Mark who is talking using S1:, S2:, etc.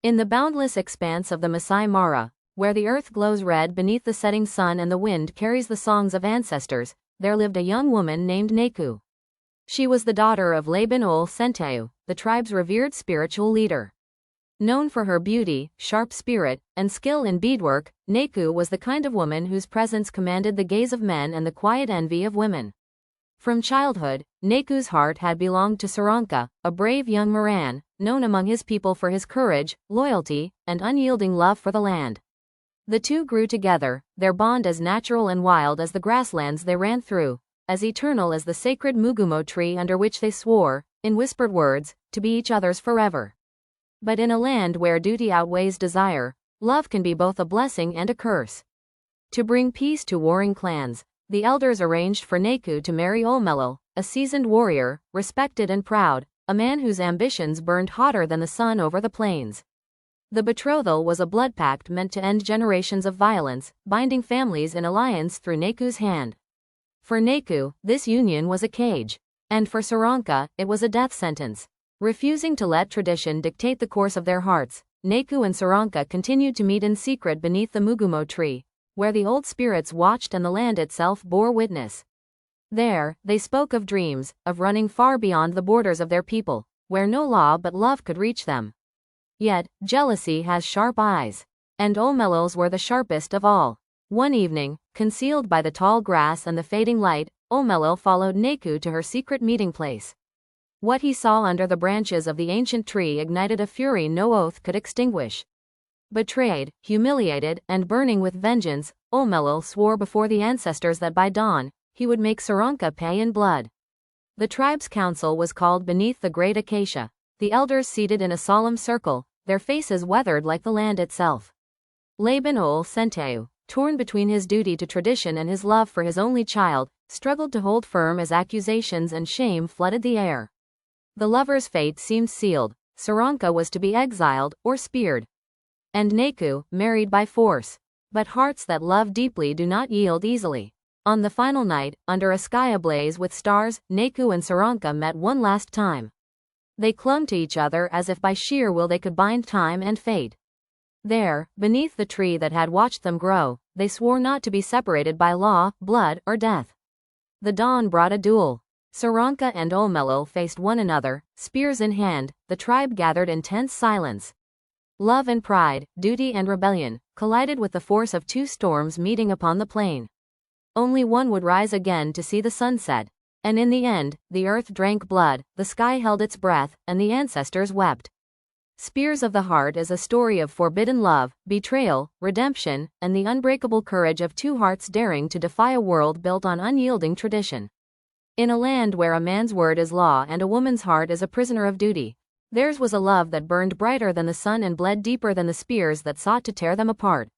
S1: In the boundless expanse of the Maasai Mara, where the earth glows red beneath the setting sun and the wind carries the songs of ancestors, there lived a young woman named Naeku. She was the daughter of Laban Sironka, the tribe's revered spiritual leader. Known for her beauty, sharp spirit, and skill in beadwork, Naeku was the kind of woman whose presence commanded the gaze of men and the quiet envy of women. From childhood, Naeku's heart had belonged to Sironka, a brave young Moran, known among his people for his courage, loyalty, and unyielding love for the land. The two grew together, their bond as natural and wild as the grasslands they ran through, as eternal as the sacred mugumo tree under which they swore, in whispered words, to be each other's forever. But in a land where duty outweighs desire, love can be both a blessing and a curse. To bring peace to warring clans, the elders arranged for Naeku to marry Olmelil, a seasoned warrior, respected and proud, a man whose ambitions burned hotter than the sun over the plains. The betrothal was a blood pact meant to end generations of violence, binding families in alliance through Naeku's hand. For Naeku, this union was a cage, and for Sironka, it was a death sentence. Refusing to let tradition dictate the course of their hearts, Naeku and Sironka continued to meet in secret beneath the mugumo tree, where the old spirits watched and the land itself bore witness. There, they spoke of dreams, of running far beyond the borders of their people, where no law but love could reach them. Yet, jealousy has sharp eyes, and Olmelil's were the sharpest of all. One evening, concealed by the tall grass and the fading light, Olmelil followed Naeku to her secret meeting place. What he saw under the branches of the ancient tree ignited a fury no oath could extinguish. Betrayed, humiliated, and burning with vengeance, Olmelil swore before the ancestors that by dawn, he would make Sironka pay in blood. The tribe's council was called beneath the great acacia, the elders seated in a solemn circle, their faces weathered like the land itself. Laban Sironka, torn between his duty to tradition and his love for his only child, struggled to hold firm as accusations and shame flooded the air. The lover's fate seemed sealed. Sironka was to be exiled or speared, and Naeku, married by force. But hearts that love deeply do not yield easily. On the final night, under a sky ablaze with stars, Naeku and Sironka met one last time. They clung to each other as if by sheer will they could bind time and fate. There, beneath the tree that had watched them grow, they swore not to be separated by law, blood, or death. The dawn brought a duel. Sironka and Olmelil faced one another, spears in hand. The tribe gathered in tense silence. Love and pride, duty and rebellion, collided with the force of two storms meeting upon the plain. Only one would rise again to see the sunset. And in the end, the earth drank blood, the sky held its breath, and the ancestors wept. Spears of the Heart is a story of forbidden love, betrayal, redemption, and the unbreakable courage of two hearts daring to defy a world built on unyielding tradition. In a land where a man's word is law and a woman's heart is a prisoner of duty, theirs was a love that burned brighter than the sun and bled deeper than the spears that sought to tear them apart.